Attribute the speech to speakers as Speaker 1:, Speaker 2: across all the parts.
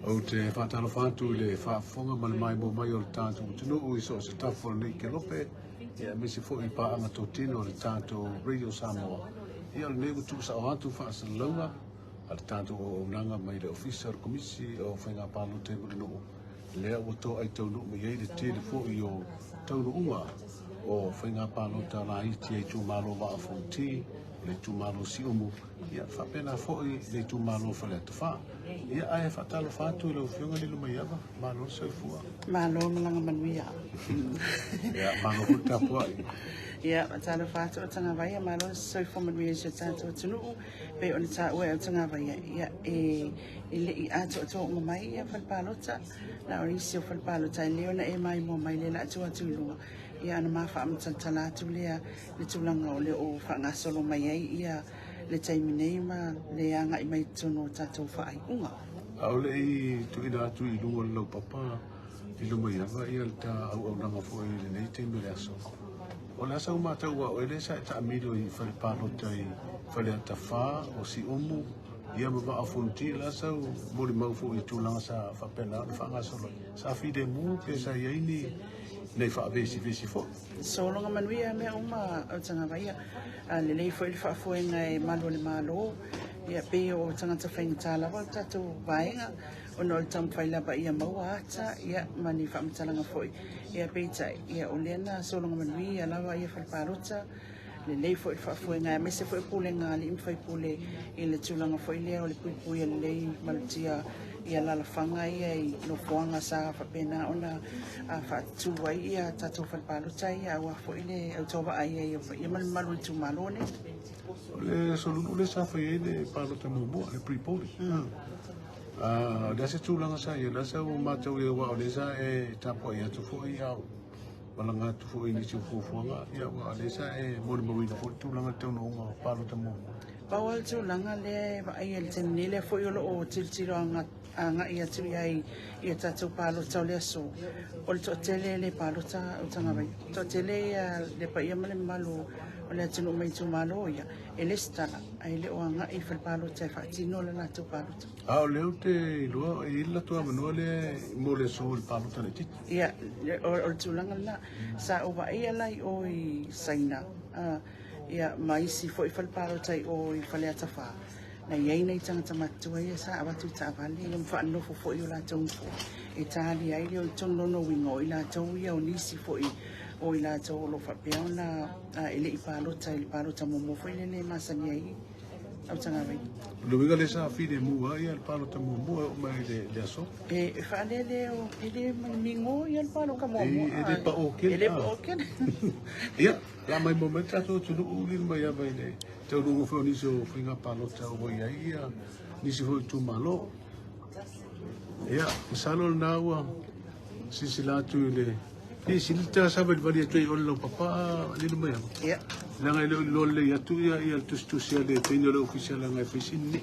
Speaker 1: O te whātalo whātu le whaafonga mai mo mai o le tātou tunu ui so se tafo nei ke lope ia misi fo I paanga tō tino le tātou Radio Samoa. Ia le nei utu sa o hatu whaasalunga a le tātou o unanga mai le official komisi o whainga pālo te uri nuu. Lea o tō ai tau nuu mai le te le fo I o tau unga o whainga pālo ta la iti e tū malo wa a Fonoti le tū malo Siumu. Ia whapena fo I le tū malo Faleata wha. Ia ai whatalo whātu I lau whiunga Lilomaiava, malo saifua.
Speaker 2: Malo Galumalemana.
Speaker 1: Ia, malo hutapua.
Speaker 2: Ia, whatalo whātu Autagavaia, malo saifua manuia se tātou tunu, pe o le tā ue Autagavaia. Ia, e le I ato ato o mai, ia whalpalota, la orisi o whalpalota, e leo na e mai mo mai le la atua tuilunga. Ia, ana mawha amtantala atu lea, le tūlanga o le o whangasolo mai ai, ia, le taiminei ma le anga I mai tono tātou whaai unga.
Speaker 1: Au le I tuina atu I lunga lau papa Lilomaiava ia le tā au nanga fo I le nei teime le aso. O le asa umatau wa o ele sa e ta amilo I whalepalota I Faleata wha o Siumu ia mawa a Fonoti le asa u mori mau fo I tūlanga sa whapena o le whangasolo. Sa whide mu pe sa iaini nei whaavesi fo.
Speaker 2: So longa manuia mea uma Autagavaia le lei foi le whaafuenga e malo le malo ia pe o tangata whainga tālawa tātou vaenga o no le tamu whailaba ia maua ata ia mani whaamatalanga foi ia peita ia o leana so longa manuia lawa ia whalparota le lei foi le whaafuenga me se foi pule ngā li imwhai pule I le tūlanga foi lea o le puipui le lei malutia ia lalawhanga ia I no whoanga sa whapena ona whaatua ia tātou whalparota ia awa foi le autowa ai ia malu I tūmalone.
Speaker 1: Le solunu le sa whai le palota mumua le pre-poli. Dasa tūlanga sa ia, dasa o mātou ia wa o le sa e tapo ia tu fo I au. Walanga tu fo I nisi fufuanga ia wa le sa e mori mawina fo tūlanga tau no unga palota mumua.
Speaker 2: Pawal tūlanga le wa ai le temni le fo I o tiltiro anga ia tu ai ia tātou palota o le aso. O le tōtele le palota Autagavaia. Tōtele ia le pa ia male malu o le atinu mai tu malo ia. E le stala, ai le o anga I whalpalota e whaatino le nātou palota.
Speaker 1: O leo te ilua, I ila tua manua le mo le so le palota le titi.
Speaker 2: Ia, o le tūlanga na, sa o wa ia lai o I saina. Ia, maisi fo I whalpalota o I Faleata wha. Na iei nei tangata matua ia sa awatu tāwali, ia mwhaanofo fo I o lātou mfo. E tāli ai leo I tonono wingo I lātou ia o nisi fo o I lātou o lo whapea ona ele I palota momo fo I lele masani ai. Autagavaia.
Speaker 1: Luinga le sa fide mua ia le palota mumua o mai le aso.
Speaker 2: E whaanele o ele mingo ia le palo ka momo.
Speaker 1: Ele pa oken.
Speaker 2: Ele pa oken.
Speaker 1: Ia, la mai momenta to tunu Lilomaiava I le te urungo fo nisi o whinga palota o ia ia nisi fo I tu malo. Ia, salo na ua sisilatu I le silita sabe le valia tui o le lau papa Lilomaiava.
Speaker 2: Ia.
Speaker 1: Langa ilo lole ia tu ia ia tustusia le tenyo le official nga fisini.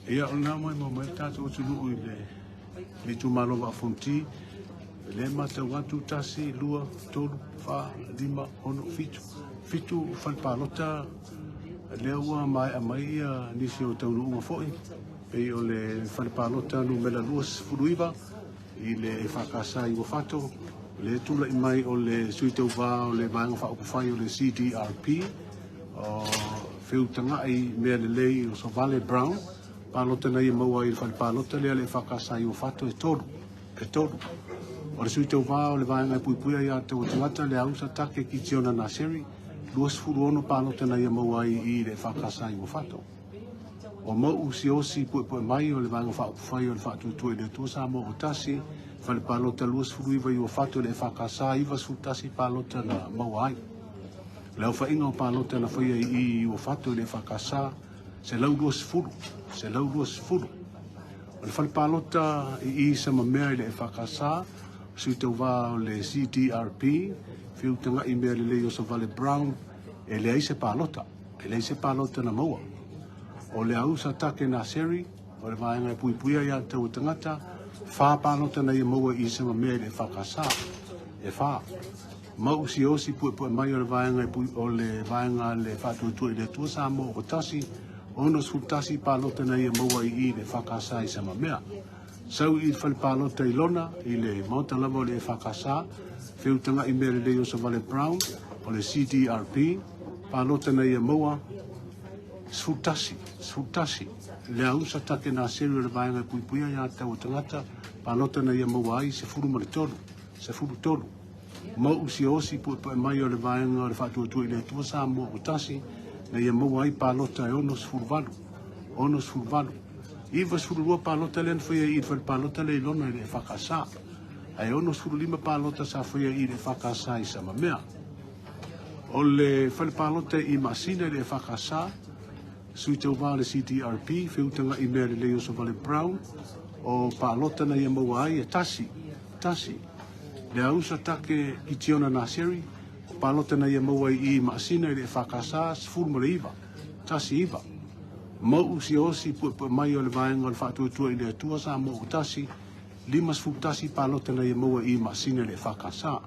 Speaker 1: Ia ona mai mai tatu tulu le tu malo va Fonoti le mata watu tasi lua tolu fa lima ono fitu falpalota leo mai nisi o tau nunga foi pe o le falpalota no mela luas furuiva I le whakasa I wafato le tula I mai o le suitau wā o le vanga whaupufai o le CDRP o whiutanga I mea le lei o so Vale Brown palota na I maua I le falpalota lea le whakasa I wafato e toru o le suitau wā o le vanga puipuia I ata o tangata le ausa take ki tiona na seri luas furuono palota na ia maua I le whakasa I wafato. O mau si osi pue mai o le vanga whaupufai o le whaatutue le tua Samoa o tasi whale palota luas furuiva I wafato le whakasa I vasu tasi palota na maua ai. Leo whainga o palota na whaia I wafato le whakasa se lau luas furu. O le whale palota I sama mea I le whakasa suitau wā o le CDRP whiutanga I mea le lei o so Vale Brown e le aise palota na maua. O le ausa take na seri, o le vaenga puipuia ia tau tangata, wha palota na ia maua I sama mea le whakasa. e wha. Mau si osi pue mai o le vaenga o le vaenga le whātua i le tua Samoa o tasi, ono su tasi palota na ia maua i le whakasa i sama mea. Sau i whale palota i lona, i le mauta lava o le whakasa, whiutanga i mea le leo sa Vale Brown, o le CDRP, palota na ia maua, sfutasi. Le ausa take na seru le vaenga puipuia ia tau tangata, palota na ia maua ai se furu tolu. Mau si osi pue mai o le vaenga o le whātua i le tua Samoa o tasi, na ia maua ai palota e ono sfuru valu. Iwa sfuru rua palota le anwhia i le palota le ilona i le whakasa. Ai ono sfuru lima palota sa whia i le whakasa i sama mea. O le whale palota i masina i le whakasa, sui tau wā le CDRP, whiutanga i mea le leo sa Vale Brown, o palota na ia maua ai e tasi. Le ausa take i tiona na seri, palota na ia maua i masina i le whakasa, sfuru mo le iwa, tasi iwa. Mau si osi pue mai o le vaenga o le whātua i le tua Samoa o tasi, lima sfutasi palota na ia maua i masina i le whakasa.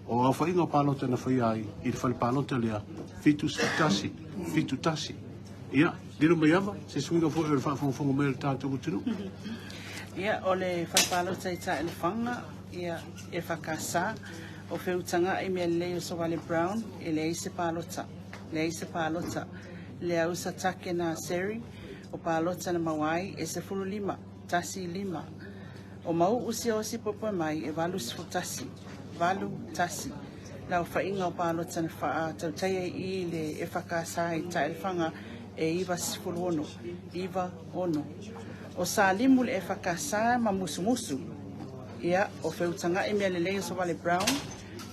Speaker 1: O au whainga o palota na whai ai, i le whale palota lea, fitu tasi. Ia, Lilomaiava, se swinga fo e le whaafonga mea le tātou utinu.
Speaker 2: Ia, o le whapalota i ta e le whanga, ia e whakasa, o whiutanga i mea leo sa Vale Brown, e le eise palota. Le ausa take na seri, o palota na mawai, e se fulu lima, tasi lima. O mau usi osi popo mai, e valu tasi. Lau whainga o palota na wha tau taia i le e whakasa i ta e whanga, e iwa sifulu ono. O sa limu le e whakasa ma musu. Ia, o whiutanga i mea le leo sa Vale Brown,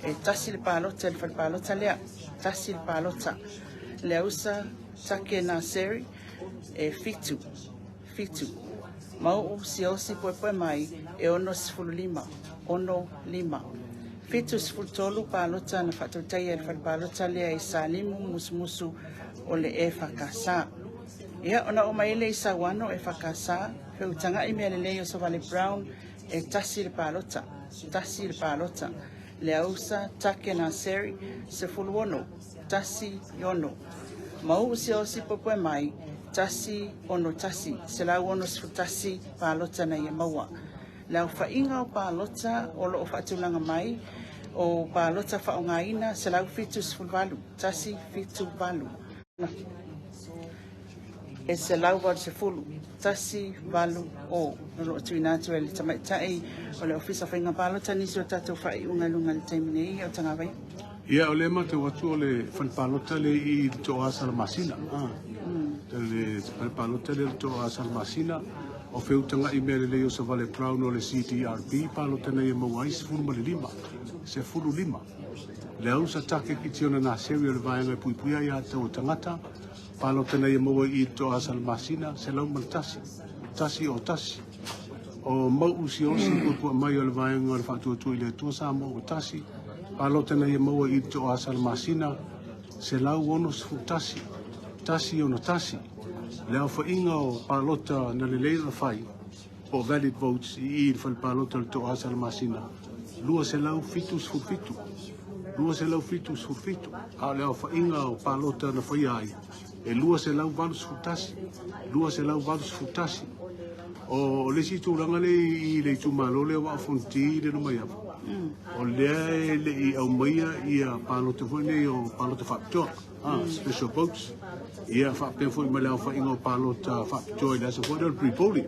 Speaker 2: e tasi le palota, le palota lea, tasi le palota. Le ausa take na seri, e fitu. Mau si osi poe mai, e ono sifulu lima. Fitu sifulu tolu palota na whatautaia le palota lea e sa limu musu o le e whakasa. Ia, ona o maile i sa wano e whakasa, whiutanga i mea le leo sa Vale Brown, e tasi le palota. Le ausa take na seri, se fulu ono, tasi yono. Mau si osi poe mai, tasi ono tasi, se lau ono sfutasi palota na ia maua. Lau whainga o palota o lo o whaatulanga mai, o palota whaongaina, se lau fitu sfulvalu, tasi fitu valu. E se lau wadu se fulu, tasi valu o. Nolo atu inatu e le tamaitai, o le ofisa whainga palota nisi o tatou whai ungalunga le taiminei, Autagavaia.
Speaker 1: Ia, o le ma te watu o le whanpalota le i to asal masina. Le whanpalota le to asal masina. O whiutanga i mea le leo sa Vale Brown o le CDRP, palota na ia mawai se fulu lima. Le ausa take ki tiona na seri o le vaenga puipuia ia tau tangata, palota na ia mawai i to asal masina, se lau tasi. O mau usi pua mai o le vaenga o le whātua i le tua Samoa o tasi, palota na ia maua i to asal masina, se lau ono sfutasi, tasi. Le au whainga o palota na le leila whai, o valid votes i whal palota le to asal masina. Lua se lau fitu sfurfitu. A le au whainga o palota na whai ai, e lua se lau valu sfutasi. O le si tūranga le i le tūmalo le wa Fonoti le Lilomaiava. O le i au maia i a palota fwene o palota whapitoa, special boats. Ia whapitoa fwene ma le au whainga o palota whapitoa i lasa fwene o pre-poli.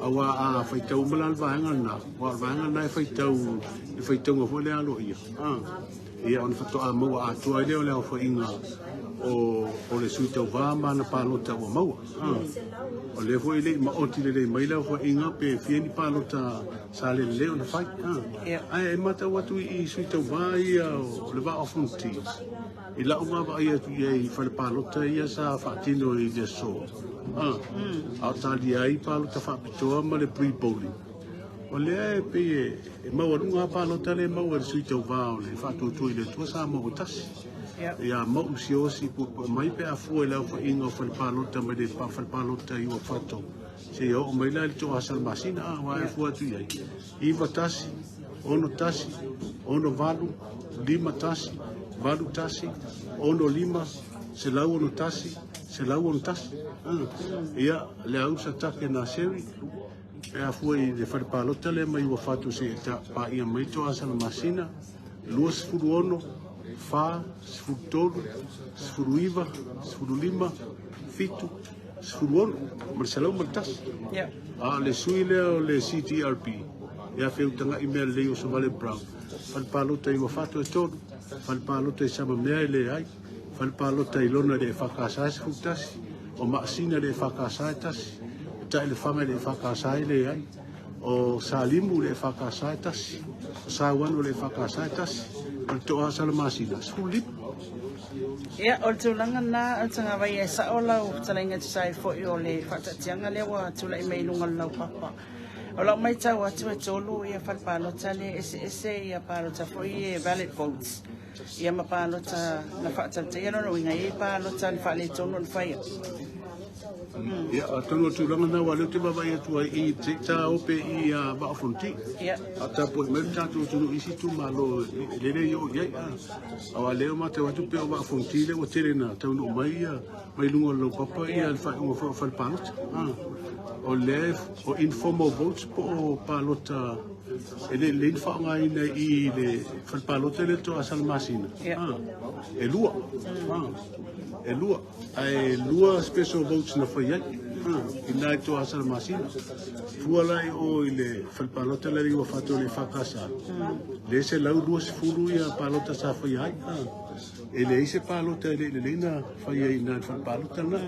Speaker 1: Awa a whaitau malal vahenga na, wa vahenga na e whaitau ngā fwene alo ia. Ia on whatoa maua atua i leo le au whainga o le suitau vāma na palota o maua. O le fo ile ma oti le mai la fo inga pe fieni palota sa le leo na fai. Ai e mata watu i suitau vai o le va Fonoti. I la unga va ia tu i fa le palota ia sa fatino i de so. Autali ai palota fa pitoa ma le pre-bowling. O le pe e maua palota le maua suitau va o le fa tu i le tua Samoa o tasi. Ia mau si osi mai pe afu e lau whainga o whalpalota mai le whalpalota i o whato. Se o mai lai to asal masina a wa e fuatu iai. Iwa tasi ono tasi, ono valu, lima tasi, valu tasi, ono lima, se lau ono tasi, se lau ono tasi. Ia, le au sa take na sewi, e a fui le wharepalota le mai ua fatu se ta pa ia maito asa na masina, lua sifuru ono, fa, sifuru tolu, sifuru iwa, sifuru lima, fitu, sifuru ono, ma se lau maltasi. A le sui lea o le CTRP, ia whiutanga email leo so Vale Brown, wharepalota i ua fatu e tolu, wharepalota i sama mea i le ai, wharepalota i lona le whakasai se futasi, o maasina le whakasai tasi, ta le fama le whakasai le ai, o Salimu le whakasai tasi, o Sawanu le whakasai tasi, o toa salamasina, skulip.
Speaker 2: Ia, o tūlanga nā, Autagavaia e sa o lau, talainga te sai fo i o le whatatianga lewa, tūla i mei lunga lau papa. O lau mai tau atu e tolu, ia whalpalota le ese, ia palota fo i e valid votes. Ia mapalota na whaatauta, ia no inga i palota le whaale tonu le whaia.
Speaker 1: Ia, tono tūlanga nā wale te mawai atua i te tā ope i a Fonoti. A tapo i meru tātou tunu isi tu malo lere i o iai. Awa leo ma te watu pe o Fonoti le o tere na taunu o mai lunga lau papa i al whalpalota. O le o informal votes po o palota ele le whaanga ina i le whalpalota le to asal masina. E lua. E lua. Ai lua special votes na whaiai. Ina i to asal masina. Fualai o i le whalpalota le riwa whato le whakasa. Le se lau lua se furu i a palota sa whaiai. E le ise palota le na whaiai na whalpalota na.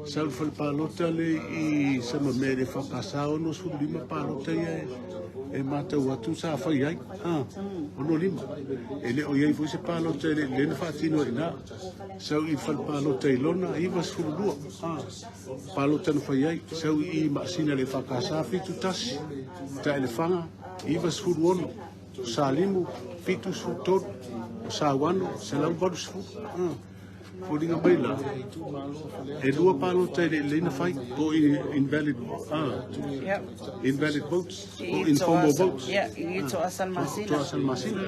Speaker 1: Sa whalpalota le i sama me le whakasa o no suru lima palota ia e matau atu sa whaiai. Ono lima. E le o iei fwise palota le na whaatino i na. Sau i whalpalota i lona iwa suru lua. Palota na whaiai. Sau i maasina le whakasa fitu tasi. Ta elefanga iwa suru ono. Salimu fitu suru tolu. Sawano, se lau baru sifuru. Fodinga baila. E lua palota le na whai po invalid votes, o informal votes.
Speaker 2: I to asal masina.
Speaker 1: To asal masina.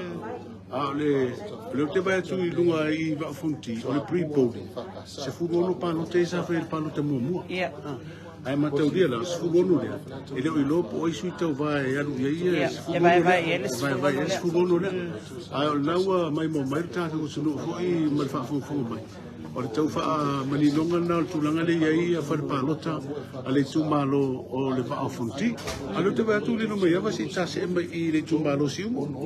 Speaker 1: Le te vai atu i lunga i Fonoti, o le pre-polling. Se furu ono palota i sa whae palota mua. Ai matau dia la sfugonu dia. Ele o ilopo o isu tau vai alu ia vai sfugonu le. Ai lawa mai mo mai tata ko sunu foi mal fa fu mai. O le tau fa manilonga na tulanga le ia fa palota ale tu malo o le va Fonoti. Alo te vai tu le no mai va si tase mai i le tu malo Siumu.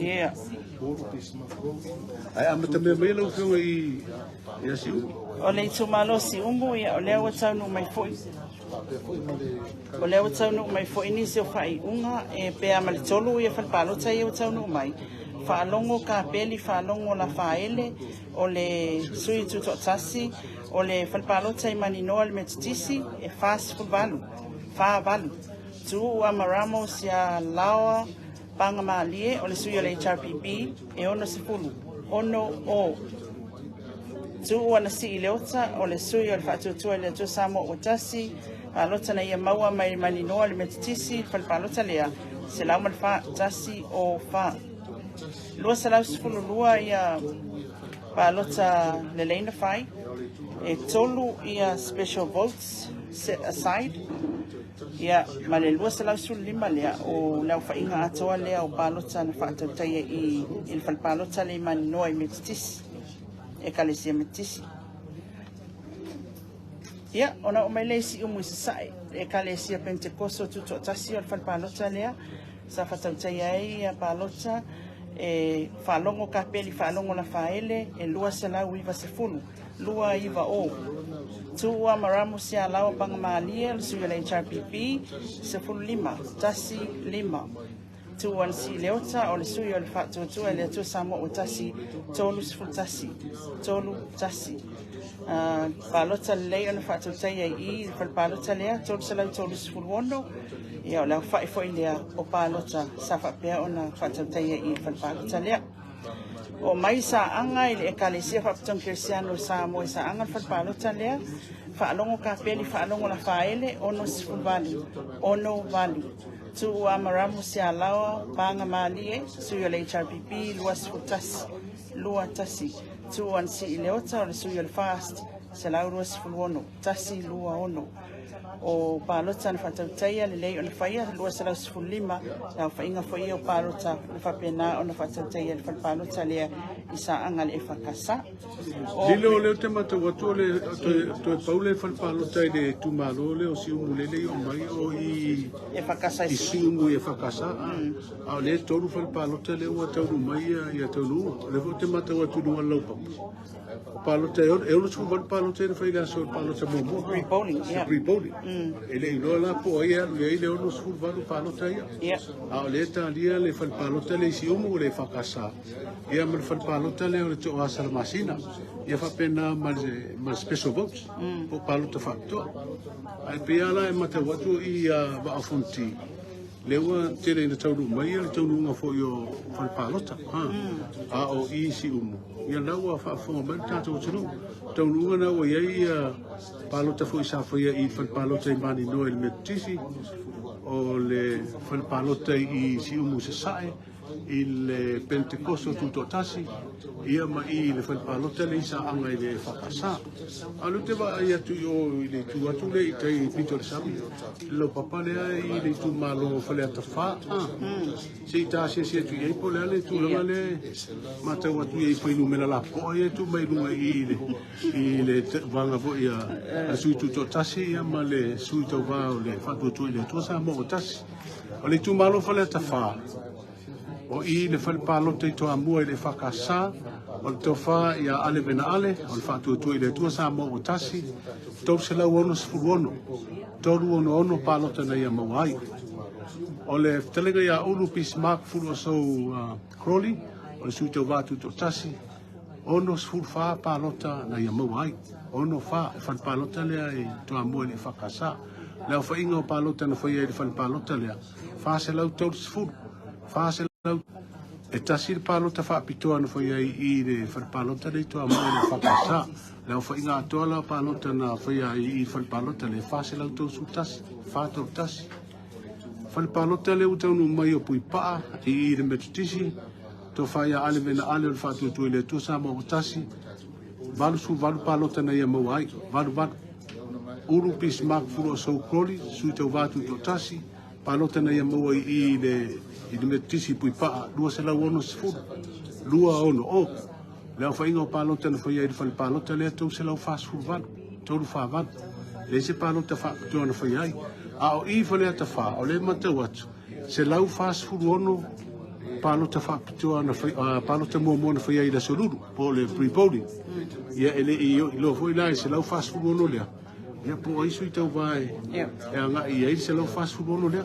Speaker 1: Ai amata me mai lo fionga i Siumu.
Speaker 2: O le tu malo Siumu ia o le o tau no mai foi. O leo tau no mai fo ini se o fai unga e pea mali tolu ia whalpalota ia o tau no mai. Whaalongo ka peli, whaalongo la whaele, o le sui tuto tasi, o le whalpalota i mani noa le metutisi e fast valu, wha valu. Tu ua maramo sia lawa panga maalie o le sui o le HRPP e ono se fulu, ono o. Tu ua nasi i leota o le sui o le whaatutua le tu Samoa o tasi, palota na ia maua mai maninoa le metutisi, palota lea, se lau malfa tasi o fa. Lua se lau sifulu lua ia palota le leina fai, e tolu ia special votes set aside, ia ma le lua se lau sifulu lima lea o lau whainga atoa lea o palota na whaatautaia i il palota le maninoa i metutisi, e kalesia metutisi. Ia, ona o mai leisi umu isasai, e kalesia Pentecosto tuto tasi o le whalpalota lea, sa whatautai ai a palota, e whalongo ka peli, whalongo la whaele, e lua se lau iwa se fulu, lua iwa o. Tua maramu se a lau panga maalia, le sui le HRPP, se fulu lima, tasi lima. Tua nsi leota o le sui o le whatuatua, le atua Samoa o tasi, tolu se fulu tasi, tolu tasi. Palota lei ona whaatautai ai i palota lea, tolu se lau tolu se fulu ono, ia o lau whai foi lea o palota sa whapea ona whaatautai ai i palota lea. O mai sa anga i le ekalesia whapatong Kirisiano Samoa i sa anga palota lea, whaalongo ka peli, whaalongo la whaele, ono se fulu vali, ono vali. tu amaramu se alawa panga mali suyo le HRPP luas futas lua tasi tu an si leota o suyo le fast se la luas fulwono tasi lua ono o palota na fatautai le lei o le faia luas la fulima na fainga foi o palota na fapena o na fatautai le palota le isa anga le fakasa
Speaker 1: Lilo le te mata watu le to paule fal palota le tu malo le o Siumu le o mai o i
Speaker 2: fakasa
Speaker 1: i Siumu e fakasa a le toru fal palota le o toru mai ia toru le vo te mata watu no lo palota e o su fal palota le fai la so palota mo
Speaker 2: pre-bowling
Speaker 1: ele ilo la po ia le o su fal palota ia a le ta lia le fal palota le Siumu le fakasa ia mal fal palota le o to asal masina ia fa pena mas special votes po palota factor ai piala e mata watu i va fonti lewa tere na tauru mai le tauru nga fo yo fal palota a o i Siumu ia lawa fa fo mai tato tru tauru nga o ia palota fo isa fo ia i fal palota i mani no el metisi o le fal palota i Siumu se sai il Pentecosto tutto tasi ia ma i le fal palota le isa anga i le fakasa alu te va ia tu o i le tu atu le i Peter Sami lo papa le i le tu malo Faleata fa si ta si tu i po le tu le mata watu i po numela la po ia tu mai lu i le vanga vo ia su tutto tasi ia ma le su to va le fa tu le tu sa mo tasi o le tu malo Faleata fa o i le fal palota i to amua i le fakasa o le tofa ia ale vena ale o le fatu i le tua sa mo o tasi tau se lau ono sfuruono toru ono palota na ia mawai o le telega ia ulu pis mark furu so Crowley o le sui tau vatu to tasi ono sfuru fa palota na ia mawai ono fa fal palota lea i to amua i le fakasa leo fa inga o palota na fa ia i le fal palota lea fa se lau toru sfuru fa se e tasi le palota whaapitoa na whai ai i le whalpalota le toa mai le whakasa. Leo whai ngā toa la palota na whai ai i whalpalota le whase lau tau su tasi, whātau tasi. Whalpalota le utaunu mai o pui paa i le metutisi, to whai a ale vena ale o le whātua tui le tua sa mau tasi. Valu su valu palota na ia mau ai, valu. Uru pis mak furu o sau kroli, sui tau vātu to tasi, palota na ia mau ai i le metisi pui paa, lua se lau ono sifuru, lua ono o. Leo whainga o palota na whai ai le palota lea tau se lau whasfuru valu, toru wha valu. Le se palota whakutua na whai ai. A o i Faleata wha, o le matau atu, se lau whasfuru ono, palota whakutua na whai, palota mua na whai ai la soruru, po le pre-polling. Ia ele i lo fwoi lai se lau whasfuru ono lea. Ia po aiso i tau vai, e anga i ai se lau whasfuru ono lea.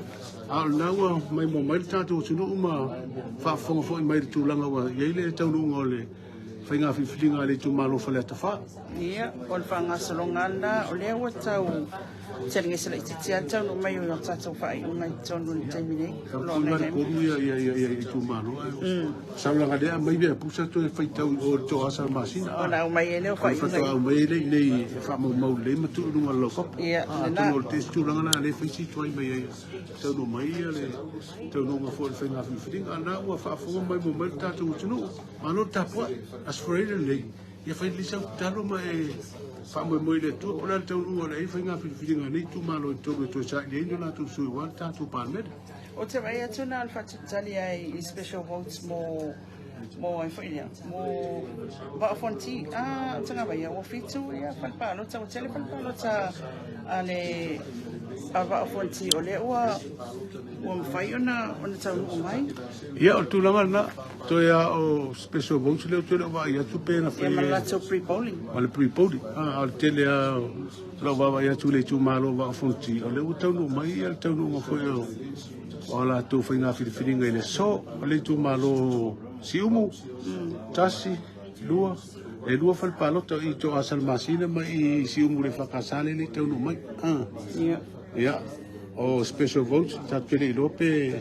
Speaker 1: A laua mai mo mai tātou tunu uma whaafonga fo i mai tūlanga wa iei le tau nunga o le whainga whiwhiringa le tū malo Faleata wha.
Speaker 2: Ia, o le whanga salongana o lea wa tau teringa sila i titia tau no mai o tātou whai unga i tonu ni taimine.
Speaker 1: Kūngari koru ia i tū malo. Saulanga lea mai bea pusa to e whaitau o tō asa masina.
Speaker 2: O na umai e leo whai unga.
Speaker 1: Whaitua au mai le nei whamau le maturu nunga lau kapa.
Speaker 2: Ia,
Speaker 1: nena. Tūno o te stūranga na le whaisi tuai mai ai. Tau no mai le tau no ngā fōi whainga whiwhiringa. Nā ua whaafonga mai mo mai tātou tunu. Mano tāpua, asforeira nei. Ia whai lisa utalo mai whaamoi moi le tua. Pora tau nunga le whainga whiwhiringa nei tu malo i tōru e tō sa i leino nā tū sui wan tātou pāmere.
Speaker 2: O te mai atu nā alwhatutali ai i special votes mo ai whainia, mo Fonoti, Autagavaia, o fitu ia whalpalota, o tele whalpalota ale a Fonoti o le ua mwhai ona tau nungu mai.
Speaker 1: Ia o tūlanga na, toi a o special votes leo tōre wa i atu pēna whai.
Speaker 2: Ia malato pre-polling.
Speaker 1: Male pre-polling, a tele a lau wawa i atu le tū malo wa Fonoti, o le ua tau nungu mai, ia tau nungu whai o la tō whai ngā whiriwhiringa i le so, o le tū malo Siumu, tasi, lua, e lua whalpalota i tō asal masina mai i Siumu le whakasale le tau no mai. Ia, o special votes, tāpere i lope,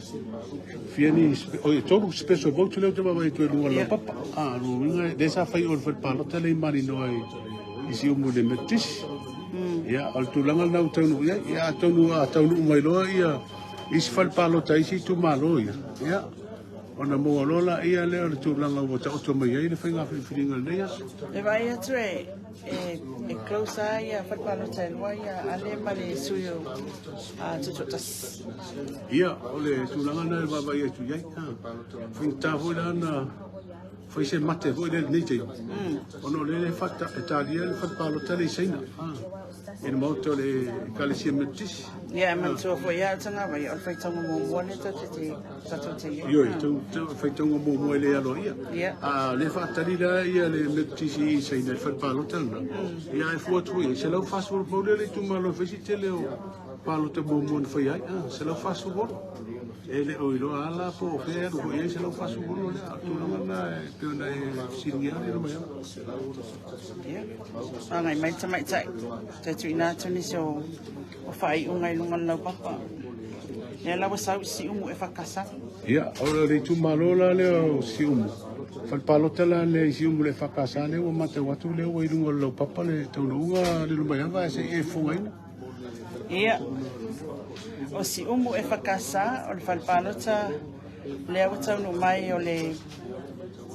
Speaker 1: fiani, o i tōru special votes leo te mawa i tō e lua la papa. Ruinga, desa whai o le whalpalota le mani noa i Siumu le metisi. Ia, al tūlanga nau taunu, ia taunu mai loa ia, isi whalpalota isi tu malo ia. Ia. Ona mo lola ia leo le tūlanga o ta oto mai ai le whainga whiwhiringa nei asu.
Speaker 2: E vai atu e close ia whalpalota e lua ia ale ma le suyo tutotas.
Speaker 1: Ia, o le tūlanga na e wawa ia tu iai. Whinta hoi la ana whai se mate hoi le nei tei. Ono le whata e tāria le whalpalota le seina. E mauta le kalesia metis.
Speaker 2: Ia, man tua fo ia Autagavaia o le whaitonga mō mua le tato te ia.
Speaker 1: Ioi, whaitonga mō mua le alo ia.
Speaker 2: Ia.
Speaker 1: Le whaatari la ia le metis i seina le whalpalota na. Ia e fuatu ia, se lau whaswara paule le tumalo whesi te leo palota mō mua na whai ai. Se lau whaswara. E le oilo ala po whea rupo ia se lau whaswara le atulanga na e peona e siringia le Lilomaiava.
Speaker 2: Ia. Angai mai tai. Te tui nā tuni so o whai ungai lunga lau papa. Ia lawa sau Siumu e whakasa.
Speaker 1: Ia, ora le tumalola le o Siumu. Whalpalota la le Siumu le whakasa le o mate watu le o ilunga lau papa le taununga le Lilomaiava e se e whungaina.
Speaker 2: Ia. O Siumu e whakasa o le whalpalota le au taunu mai o le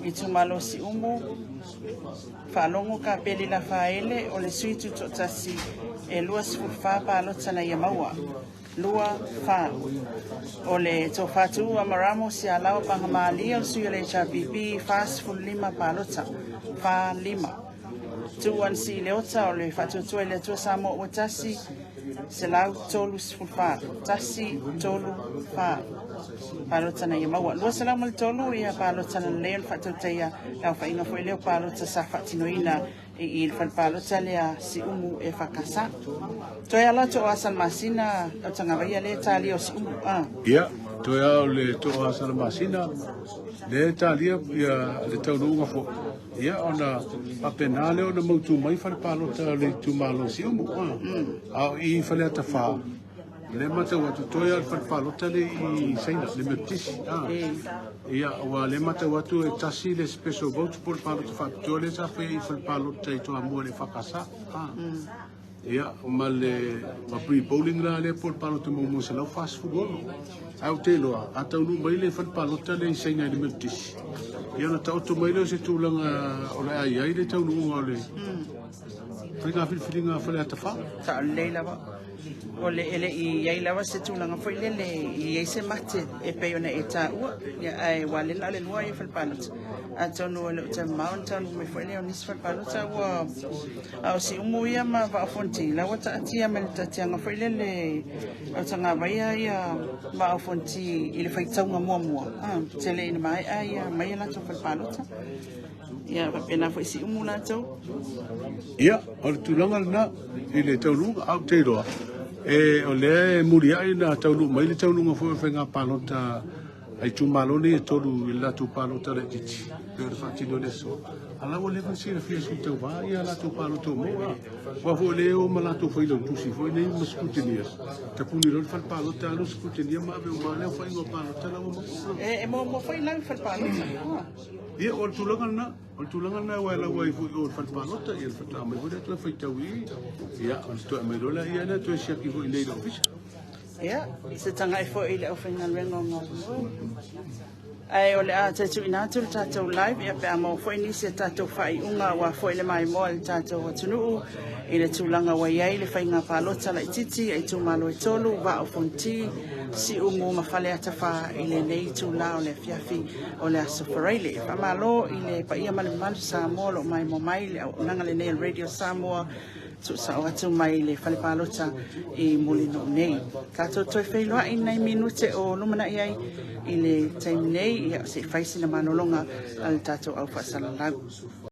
Speaker 2: i tumalo Siumu. Whalongo ka peli la whaele o le suitu totasi e lua sifufa palota na ia maua. Lua wha. O le tō whatu a maramo si a lau pangamali o sui le HRBB fast full lima palota. Wha lima. Tuan si leota o le whatu tua le tua Samoa o tasi se lau tolu sifufa. Tasi tolu wha. Palota na ia maua. Lua se lau mal tolu ia palota na leon whatu teia lau whainga fo leo palota sa whatinoina i whalpalota lea Siumu e whakasa. Toi ala to asal masina Autagavaia le tali o Siumu.
Speaker 1: Ia, toi au le to asal masina le talia ia le taununga fo. Ia ona apenale ona mautu mai whalpalota le tumalo Siumu. Au I Faleata wha. Le mata watu toi al whalpalota le I seina, le metisi. Ia, wa le mata watu e tasi le special vote por palota whakatoa le sa whai whalpalota I toa mua le whakasa. Ia, ma le pre-polling la le por palota mo se lau fast food. Au te loa, a taunu mai le whalpalota le I seina le metisi. Ia na tauto mai le se tūlanga o le ai le taunu o le whainga whiwhiringa Faleata wha.
Speaker 2: Ta leila wa. O le ele I ai lawa se tūlanga foi le I ei se mate e peona e tā ua. Ia ai wale la le lua I whalpalota. A tonu le uta maon tonu me foi le o nisi whalpalota ua. Au Siumu ia ma wa Fonoti. Lawa ta atia me le tatianga foi le Autagavaia ia ma Fonoti I le whaitaunga mua. Tele ina mai ia mai la tu whalpalota. Ia pena foi Siumu la tau.
Speaker 1: Ia, o le tūlanga na I le taununga au te roa. E o le muria I na taunu mai le taununga fo whainga palota ai tumalo ni tolu I la tu palota le titi. Peo le whatino le so. Ala o le vansira fia su tau wā ia la tu palota mo. Wa fo le o ma la tu whailau tusi fo nei ma skutinias. Ta puni rol whal palota alo skutinia ma me o ma leo whainga palota la mo.
Speaker 2: E mo whailau whalpalota.
Speaker 1: Ia o le tūlanga na wai la wai fo o whalpalota ia le whata mai fo le tua whaitau I. Ia, o le tua mai rola ia na tua siaki fo I nei lau fisa.
Speaker 2: Ia, se tanga I fo I le au whainga rengo ngā. Ai o le a tatu inatu le tātou live ia pe a mau fo I nisi tātou whai unga wa fo I le mai moa le tātou atunuu. I le tūlanga wai ai le whainga palota la I titi ai tūmalo I tolu wa o Fonoti. Siumu ma Faleata wha I le nei tūla o le fiafi o le asofareile. Whamalo I le paia malu Samoa lo mai mo mai le au nanga le nei radio Samoa. Tu sa o atu mai le whalepalota I mulino nei. Kato toi whailoa I nei minute o lumana iai I le taim nei I se whaisina manolonga al tato au whasalalau.